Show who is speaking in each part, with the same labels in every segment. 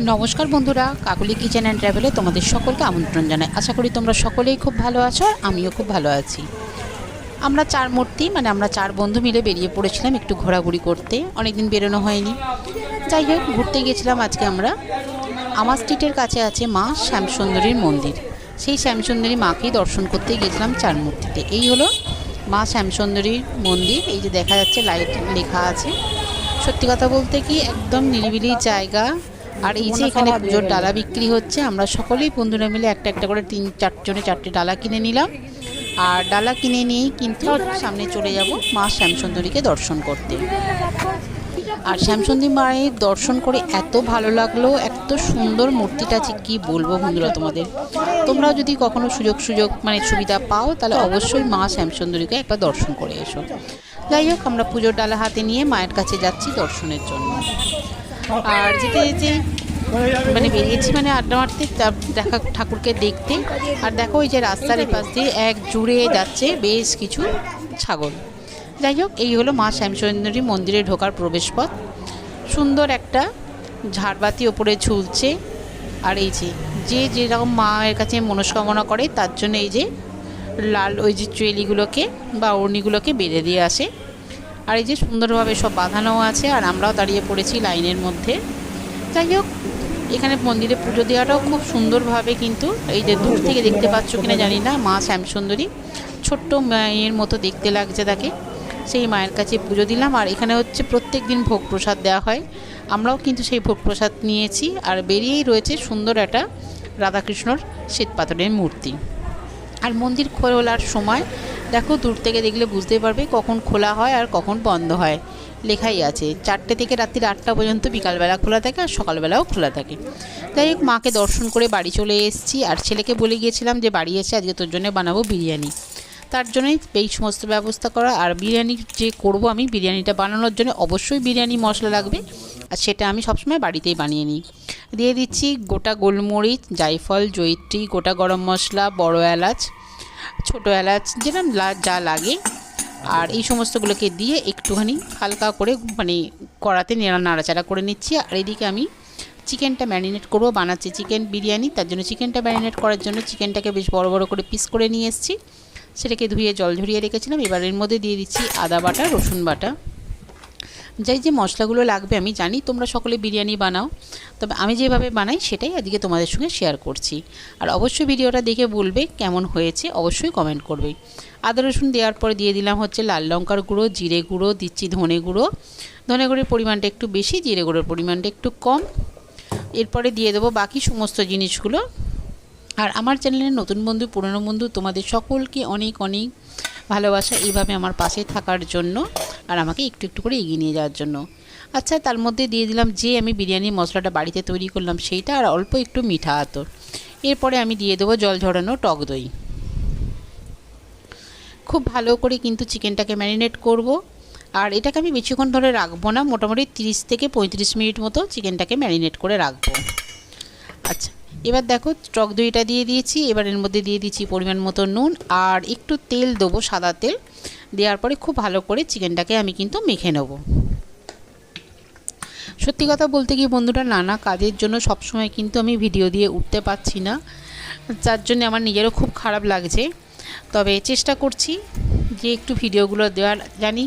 Speaker 1: নমস্কার বন্ধুরা, Kakuli kitchen and ট্রাভেলে তোমাদের সকলকে আমন্ত্রণ জানাই। আশা করি তোমরা সকলেই খুব ভালো আছো আর আমিও খুব ভালো আছি। আমরা আমরা চার বন্ধু মিলে বেরিয়ে পড়েছিলাম একটু ঘোরাঘুরি করতে। অনেকদিন বেরোনো হয়নি। যাই হোক, ঘুরতে গেছিলাম আজকে আমরা। আমার স্ট্রিটের কাছে আছে মা শ্যামসুন্দরীর মন্দির। সেই শ্যামসুন্দরী মাকেই দর্শন করতে গেছিলাম চার মূর্তিতে। এই হলো মা শ্যামসুন্দরীর মন্দির। এই যে দেখা যাচ্ছে লাইট লেখা আছে। সত্যি কথা বলতে কি একদম নিরিবিলি জায়গা। আর এই যে এখানে পুজোর ডালা বিক্রি হচ্ছে, আমরা সকলেই বন্ধুরা মিলে একটা একটা করে 3-4 জনে 4টে ডালা কিনে নিলাম। আর ডালা কিনে নিয়েই কিন্তু সামনে চলে যাব মা শ্যামসুন্দরীকে দর্শন করতে। আর শ্যামসুন্দরী মায়ের দর্শন করে এত ভালো লাগলো, এত সুন্দর মূর্তিটা আছে কী বলবো বন্ধুরা তোমাদের। তোমরাও যদি কখনো সুবিধা পাও তাহলে অবশ্যই মা শ্যামসুন্দরীকে একবার দর্শন করে এসো। যাই হোক, আমরা পুজোর ডালা হাতে নিয়ে মায়ের কাছে যাচ্ছি দর্শনের জন্য। আর যেতে যেতে বেরিয়েছি আড্ডা মারতে, দেখা ঠাকুরকে দেখতে। আর দেখো ওই যে রাস্তার এপাশ দিয়ে এক জুড়ে যাচ্ছে বেশ কিছু ছাগল। যাই হোক, এই হলো মা শ্যামসুন্দরী মন্দিরে ঢোকার প্রবেশপথ। সুন্দর একটা ঝাড়বাতি ওপরে ঝুলছে। আর এই যে যেরকম মায়ের কাছে মনস্কামনা করে তার জন্য এই যে লাল ওই যে চুয়েলিগুলোকে বা ওড়নিগুলোকে বেঁধে দিয়ে আসে। আর এই যে সুন্দরভাবে সব বাঁধানো আছে, আর আমরাও দাঁড়িয়ে পড়েছি লাইনের মধ্যে। যাই হোক, এখানে মন্দিরে পুজো দেওয়াটাও খুব সুন্দরভাবে, কিন্তু এই যে দূর থেকে দেখতে পাচ্ছ কিনা জানি না, মা শ্যামসুন্দরী ছোট্ট মায়ের মতো দেখতে লাগছে তাকে। সেই মায়ের কাছে পুজো দিলাম। আর এখানে হচ্ছে প্রত্যেক দিন ভোগ প্রসাদ দেওয়া হয়, আমরাও কিন্তু সেই ভোগ প্রসাদ নিয়েছি। আর বেরিয়েই রয়েছে সুন্দর একটা রাধাকৃষ্ণর শ্বেতপাথরের মূর্তি। আর মন্দির খোলার সময় দেখো, দূর থেকে দেখলে বুঝতে পারবে কখন খোলা হয় আর কখন বন্ধ হয়। লেখাই আছে 4টে থেকে রাত্রি 8টা পর্যন্ত বিকালবেলা খোলা থাকে, আর সকালবেলাও খোলা থাকে। যাই হোক, মাকে দর্শন করে বাড়ি চলে এসেছি। আর ছেলেকে বলে গিয়েছিলাম যে বাড়ি এসে আজকে তোর জন্য বানাবো বিরিয়ানি। তার জন্যই এই সমস্ত ব্যবস্থা করা। আর বিরিয়ানি যে করব আমি, বিরিয়ানিটা বানানোর জন্য অবশ্যই বিরিয়ানি মশলা লাগবে, আর সেটা আমি সবসময় বাড়িতেই বানিয়ে নিই। দিয়ে দিচ্ছি গোটা গোলমরিচ, জায়ফল, জয়িত্রী, গোটা গরম মশলা, বড় এলাচ, ছোটো এলাচ, যেরকম যা লাগে। আর এই সমস্তগুলোকে দিয়ে একটুখানি হালকা করে কড়াতে নাড়াচাড়া করে নিচ্ছি। আর এদিকে আমি চিকেনটা ম্যারিনেট করবো, বানাচ্ছি চিকেন বিরিয়ানি। তার জন্য চিকেনটা ম্যারিনেট করার জন্য চিকেনটাকে বেশ বড় বড় করে পিস করে নিয়ে এসেছি। সেটাকে ধুয়ে জল ঝরিয়ে রেখেছিলাম। এবার এর মধ্যে দিয়ে দিচ্ছি আদা বাটা, রসুন বাটা। যে মশলাগুলো লাগবে আমি জানি তোমরা সকলে বিরিয়ানি বানাও, তবে আমি যেভাবে বানাই সেটাই আজকে তোমাদের সঙ্গে শেয়ার করছি। আর অবশ্যই ভিডিওটা দেখে বলবে কেমন হয়েছে, অবশ্যই কমেন্ট করবে। আদা রসুন দেওয়ার পরে দিয়ে দিলাম হচ্ছে লাল লঙ্কার গুঁড়ো, জিরে গুঁড়ো, দিচ্ছি ধনে গুঁড়ো। ধনে গুঁড়োর পরিমাণটা একটু বেশি, জিরে গুঁড়োর পরিমাণটা একটু কম। এরপরে দিয়ে দেবো বাকি সমস্ত জিনিসগুলো। আর আমার চ্যানেলের নতুন বন্ধু, পুরনো বন্ধু, তোমাদের সকলকে অনেক অনেক ভালোবাসা এইভাবে আমার পাশে থাকার জন্য, আর আমাকে একটু একটু করে এগিয়ে নিয়ে যাওয়ার জন্য। আচ্ছা, তার মধ্যে দিয়ে দিলাম যে আমি বিরিয়ানি মশলাটা বাড়িতে তৈরি করলাম সেইটা, আর অল্প একটু মিঠা আতর। এরপরে আমি দিয়ে দেবো জল ঝরানো টক দই। খুব ভালো করে কিন্তু চিকেনটাকে ম্যারিনেট করব। আর এটাকে আমি বেশিক্ষণ ধরে রাখবো না, মোটামুটি 30 থেকে 35 মিনিট মতো চিকেনটাকে ম্যারিনেট করে রাখবো। আচ্ছা, এবার দেখো টক দইটা দিয়ে দিয়েছি। এবার এর মধ্যে দিয়ে দিচ্ছি পরিমাণ মতো নুন, আর একটু তেল দেবো, সাদা তেল। দেওয়ার পরে খুব ভালো করে চিকেনটাকে আমি কিন্তু মেখে নেব। সত্যি কথা বলতে কি বন্ধুরা, নানা কাজের জন্য সবসময় কিন্তু আমি ভিডিও দিয়ে উঠতে পারছি না, যার জন্য আমার নিজেরও খুব খারাপ লাগছে। তবে চেষ্টা করছি যে একটু ভিডিওগুলো দেওয়ার। জানি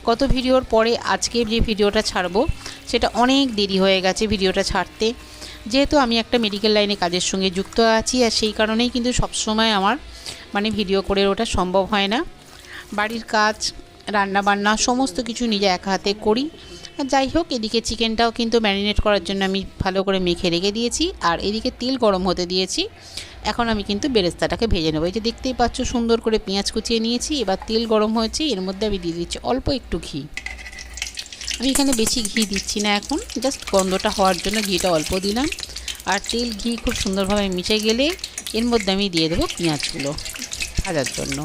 Speaker 1: কত ভিডিওর পরে আজকে যে ভিডিওটা ছাড়বো সেটা অনেক দেরি হয়ে গেছে ভিডিওটা ছাড়তে, যেহেতু আমি একটা মেডিকেল লাইনে কাজের সঙ্গে যুক্ত আছি। আর সেই কারণেই কিন্তু সবসময় আমার ভিডিও করে ওঠা সম্ভব হয় না। বাড়ির কাজ, রান্না বান্না সমস্ত কিছু নিজে একা হাতে করি। যাই হোক, এদিকে চিকেনটাও কিন্তু ম্যারিনেট করার জন্য আমি ভালো করে মেখে রেখে দিয়েছি। আর এদিকে তেল গরম হতে দিয়েছি। এখন আমি কিন্তু বেরেস্তাটাকে ভেজে নেবো। এই যে দেখতেই পাচ্ছ সুন্দর করে পেঁয়াজ কুচিয়ে নিয়েছি। এবার তেল গরম হয়েছে, এর মধ্যে আমি দিয়ে দিচ্ছি অল্প একটু ঘি। আমি এখানে বেশি ঘি দিচ্ছি না, এখন জাস্ট গন্ধটা হওয়ার জন্য ঘিটা অল্প দিলাম। আর তেল ঘি খুব সুন্দরভাবে মিশে গেলে এর মধ্যে আমি দিয়ে দেবো পেঁয়াজগুলো ভাজার জন্য।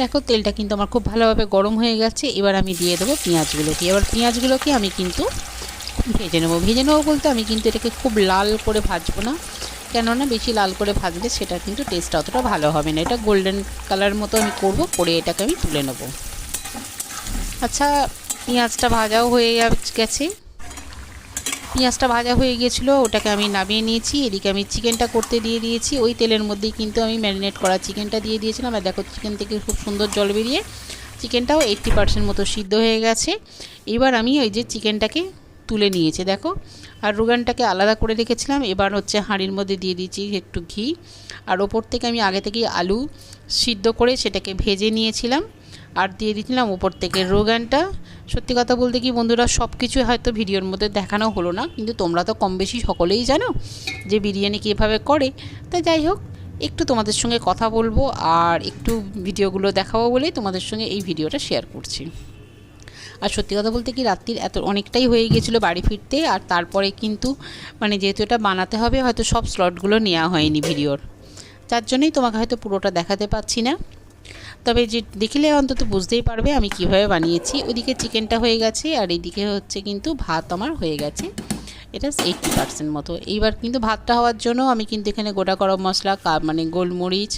Speaker 1: দেখো তেলটা কিন্তু আমার খুব ভালোভাবে গরম হয়ে গেছে। এবার আমি দিয়ে দেবো পেঁয়াজগুলোকে। এবার পেঁয়াজগুলোকে আমি কিন্তু ভেজে নেবো বলতে আমি কিন্তু এটাকে খুব লাল করে ভাজবো না, কেননা বেশি লাল করে ভাজলে সেটা কিন্তু টেস্টটা অতটা ভালো হবে না। এটা গোল্ডেন কালার মতো আমি করব, করে এটাকে আমি তুলে নেব। আচ্ছা, পেঁয়াজটা ভাজাও হয়ে গেছে। পেঁয়াজটা ভাজা হয়ে গিয়েছিলো, ওটাকে আমি নামিয়ে নিয়েছি। এদিকে আমি চিকেনটা করতে দিয়ে দিয়েছি। ওই তেলের মধ্যেই কিন্তু আমি ম্যারিনেট করা চিকেনটা দিয়ে দিয়েছিলাম। আর দেখো চিকেন থেকে খুব সুন্দর জল বেরিয়ে চিকেনটাও 80% মতো সিদ্ধ হয়ে গেছে। এবার আমি ওই যে চিকেনটাকে তুলে নিয়েছি দেখো, আর রোগানটাকে আলাদা করে রেখেছিলাম। এবার হচ্ছে হাঁড়ির মধ্যে দিয়ে দিয়েছি একটু ঘি, আর ওপর থেকে আমি আগে থেকেই আলু সিদ্ধ করে সেটাকে ভেজে নিয়েছিলাম, আর দিয়ে দিয়েছিলাম ওপর থেকে রোগানটা। সত্যি কথা বলতে কি বন্ধুরা, সব কিছু হয়তো ভিডিওর মধ্যে দেখানো হলো না, কিন্তু তোমরা তো কম বেশি সকলেই জানো যে বিরিয়ানি কীভাবে করে। তাই যাই হোক, একটু তোমাদের সঙ্গে কথা বলবো আর একটু ভিডিওগুলো দেখাবো বলেই তোমাদের সঙ্গে এই ভিডিওটা শেয়ার করছি। আর সত্যি কথা বলতে কি রাত্রির অনেকটাই হয়ে গিয়েছিলো বাড়ি ফিরতে, আর তারপরে কিন্তু যেহেতু এটা বানাতে হবে, হয়তো সব স্লটগুলো নেওয়া হয়নি ভিডিওর, যার জন্যই তোমাকে হয়তো পুরোটা দেখাতে পাচ্ছি না। তবে যে দেখলে অন্তত বুঝতেই পারবে আমি কিভাবে বানিয়েছি। ওইদিকে চিকেনটা হয়ে গেছে, আর এইদিকে হচ্ছে কিন্তু ভাত আমার হয়ে গেছে, এটা 80% মতো। এইবার কিন্তু ভাতটা হওয়ার জন্য আমি কিন্তু এখানে গোটা গরম মশলা, গোলমরিচ,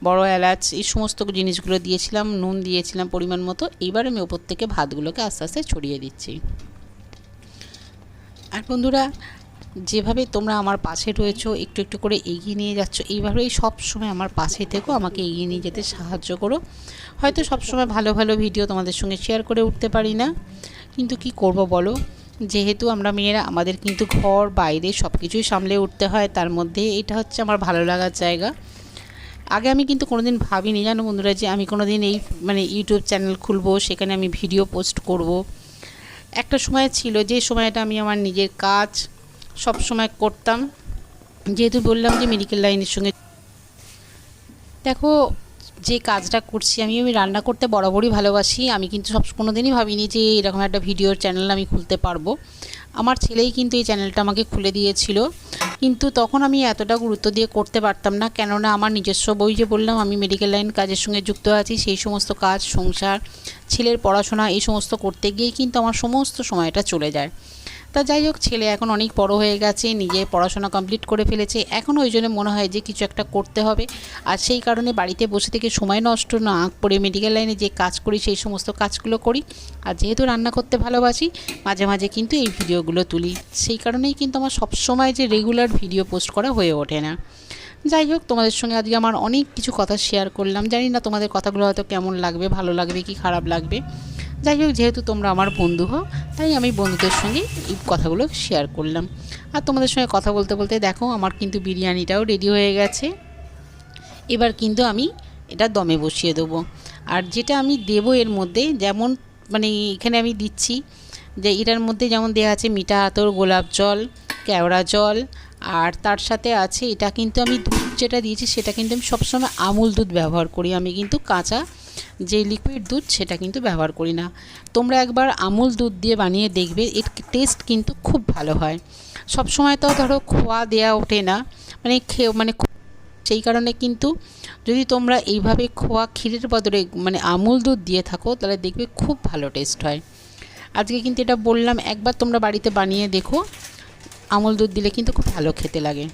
Speaker 1: বড় এলাচ, এই সমস্ত জিনিসগুলো দিয়েছিলাম, নুন দিয়েছিলাম পরিমাণ মতো। এইবার আমি ওপর থেকে ভাতগুলোকে আস্তে আস্তে ছড়িয়ে দিচ্ছি। আর বন্ধুরা, যেভাবে তোমরা আমার পাশে রয়েছো, একটু একটু করে এগিয়ে নিয়ে যাচ্ছ, এইভাবেই সব সময় আমার পাশে থেকো, আমাকে এগিয়ে নিয়ে যেতে সাহায্য করো। হয়তো সব সময় ভালো ভালো ভিডিও তোমাদের সঙ্গে শেয়ার করে উঠতে পারি না, কিন্তু কি করব বলো, যেহেতু আমরা মেয়েরা, আমাদের কিন্তু ঘর বাইরে সব কিছুই সামলে উঠতে হয়। তার মধ্যে এটা হচ্ছে আমার ভালো লাগার জায়গা। আগে আমি কিন্তু কোনোদিন ভাবিনি জানো বন্ধুরা, যে আমি কোনোদিন এই ইউটিউব চ্যানেল খুলবো, সেখানে আমি ভিডিও পোস্ট করব। একটা সময় ছিল যে সময়টা আমি আমার নিজের কাজ সব সময় করতাম, যেহেতু বললাম যে মেডিকেল লাইনের সঙ্গে দেখো যে কাজটা করছি। আমি রান্না করতে বরাবরই ভালোবাসি। আমি কিন্তু কোনোদিনই ভাবিনি যে এরকম একটা ভিডিওর চ্যানেল আমি খুলতে পারবো। আমার ছেলেই কিন্তু এই চ্যানেলটা আমাকে খুলে দিয়েছিল, কিন্তু তখন আমি এতটা গুরুত্ব দিয়ে করতে পারতাম না, কেননা আমার নিজস্ব বই, যে বললাম আমি মেডিকেল লাইন কাজের সঙ্গে যুক্ত আছি, সেই সমস্ত কাজ, সংসার, ছেলের পড়াশোনা, এই সমস্ত করতে গিয়েই কিন্তু আমার সমস্ত সময়টা চলে যায়। তা যাই হোক, ছেলে এখন অনেক বড় হয়ে গেছে, নিজে পড়াশোনা কমপ্লিট করে ফেলেছে। এখন ওই জন্য মনে হয় যে কিছু একটা করতে হবে, আর সেই কারণে বাড়িতে বসে থেকে সময় নষ্ট না করে মেডিকেল লাইনে যে কাজ করি সেই সমস্ত কাজগুলো করি। আর যেহেতু রান্না করতে ভালোবাসি, মাঝে মাঝে কিন্তু এই ভিডিওগুলো তুলি। সেই কারণেই কিন্তু আমার সবসময় যে রেগুলার ভিডিও পোস্ট করা হয়ে ওঠে না। যাই হোক, তোমাদের সঙ্গে আজকে আমার অনেক কিছু কথা শেয়ার করলাম। জানি না তোমাদের কথাগুলো হয়তো কেমন লাগবে, ভালো লাগবে কি খারাপ লাগবে। যাই হোক, যেহেতু তোমরা আমার বন্ধু হও, তাই আমি বন্ধুদের সঙ্গে এই কথাগুলো শেয়ার করলাম। আর তোমাদের সঙ্গে কথা বলতে বলতে দেখো আমার কিন্তু বিরিয়ানিটাও রেডি হয়ে গেছে। এবার কিন্তু আমি এটা দমে বসিয়ে দেবো। আর যেটা আমি দেবো এর মধ্যে, যেমন এখানে আমি দিচ্ছি যে এটার মধ্যে যেমন দেওয়া আছে মিঠা আতর, গোলাপ জল, কেওড়া জল, আর তার সাথে আছে এটা কিন্তু আমি দুধ যেটা দিয়েছি সেটা কিন্তু আমি সবসময় আমুল দুধ ব্যবহার করি। আমি কিন্তু কাঁচা যে লিকুইড দুধ সেটা কিন্তু ব্যবহার করি না। তোমরা একবার আমুল দুধ দিয়ে বানিয়ে দেখবে, এর টেস্ট কিন্তু খুব ভালো হয়। সব সময় তো ধরো খোয়া দেয়া ওঠে না, সেই কারণে কিন্তু যদি তোমরা এইভাবে খোয়া ক্ষীরের বদলে আমুল দুধ দিয়ে থাকো, তাহলে দেখবে খুব ভালো টেস্ট হয়। আজকে কিন্তু এটা বললাম, একবার তোমরা বাড়িতে বানিয়ে দেখো, আমুল দুধ দিলে কিন্তু খুব ভালো খেতে লাগে।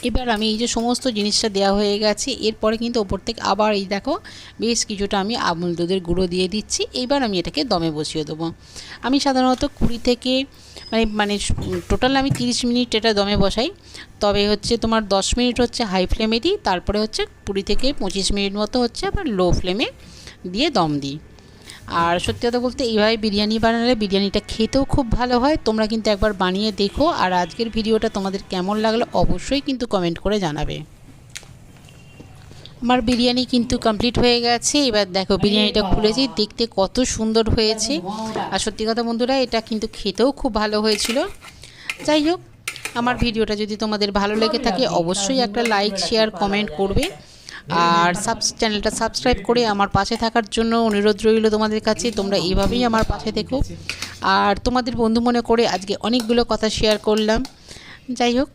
Speaker 1: এবার আমি এই যে সমস্ত জিনিসটা দেওয়া হয়ে গেছে, এরপরে কিন্তু ওপর থেকে আবার এই দেখো বেশ কিছুটা আমি আমুল দুধের গুঁড়ো দিয়ে দিচ্ছি। এইবার আমি এটাকে দমে বসিয়ে দেবো। আমি সাধারণত 20 থেকে টোটাল আমি 30 মিনিট এটা দমে বসাই। তবে হচ্ছে তোমার 10 মিনিট হচ্ছে হাই ফ্লেমে দিই, তারপরে হচ্ছে 20 থেকে 25 মিনিট মতো হচ্ছে আবার লো ফ্লেমে দিয়ে দম দিই। আর সত্যি কথা বলতে এইভাবে বিরিয়ানি বানালে বিরিয়ানিটা খেতেও খুব ভালো হয়। তোমরা কিন্তু একবার বানিয়ে দেখো। আর আজকের ভিডিওটা তোমাদের কেমন লাগলো অবশ্যই কিন্তু কমেন্ট করে জানাবে। আমার বিরিয়ানি কিন্তু কমপ্লিট হয়ে গেছে। এবার দেখো বিরিয়ানিটা খুলেছি, দেখতে কত সুন্দর হয়েছে। আর সত্যি কথা বন্ধুরা, এটা কিন্তু খেতেও খুব ভালো হয়েছিল। যাই হোক, আমার ভিডিওটা যদি তোমাদের ভালো লেগে থাকে অবশ্যই একটা লাইক, শেয়ার, কমেন্ট করবে। আর চ্যানেলটা সাবস্ক্রাইব করে আমার পাশে থাকার জন্য অনুরোধ রইল তোমাদের কাছে। তোমরা এইভাবেই আমার পাশে থেকো। আর তোমাদের বন্ধু মনে করে আজকে অনেকগুলো কথা শেয়ার করলাম। যাই হোক,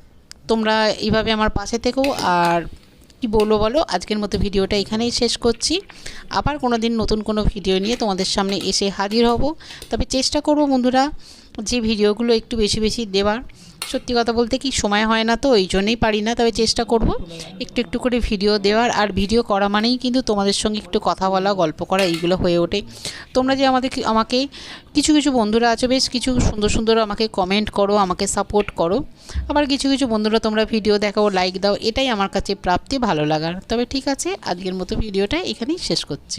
Speaker 1: তোমরা এইভাবে আমার পাশে থেকো। আর কি বলো, আজকের মতো ভিডিওটা এখানেই শেষ করছি। আবার কোনো দিন নতুন কোনো ভিডিও নিয়ে তোমাদের সামনে এসে হাজির হব। তবে চেষ্টা করব বন্ধুরা যে ভিডিওগুলো একটু বেশি বেশি দেওয়ার, সত্যি কথা বলতে কি সময় হয় না, তো ওই জন্যই পারি না, তবে চেষ্টা করব একটু একটু করে ভিডিও দেওয়ার। আর ভিডিও করা মানেই কিন্তু তোমাদের সঙ্গে একটু কথা বলা, গল্প করা, এইগুলো হয়ে ওঠে। তোমরা যে আমাকে কিছু কিছু বন্ধুরা আছো, বেশ কিছু সুন্দর সুন্দর আমাকে কমেন্ট করো, আমাকে সাপোর্ট করো। আবার কিছু কিছু বন্ধুরা তোমরা ভিডিও দেখাও, লাইক দাও, এটাই আমার কাছে প্রাপ্তি, ভালো লাগার। তবে ঠিক আছে, আজকের মতো ভিডিওটা এখানেই শেষ করছি।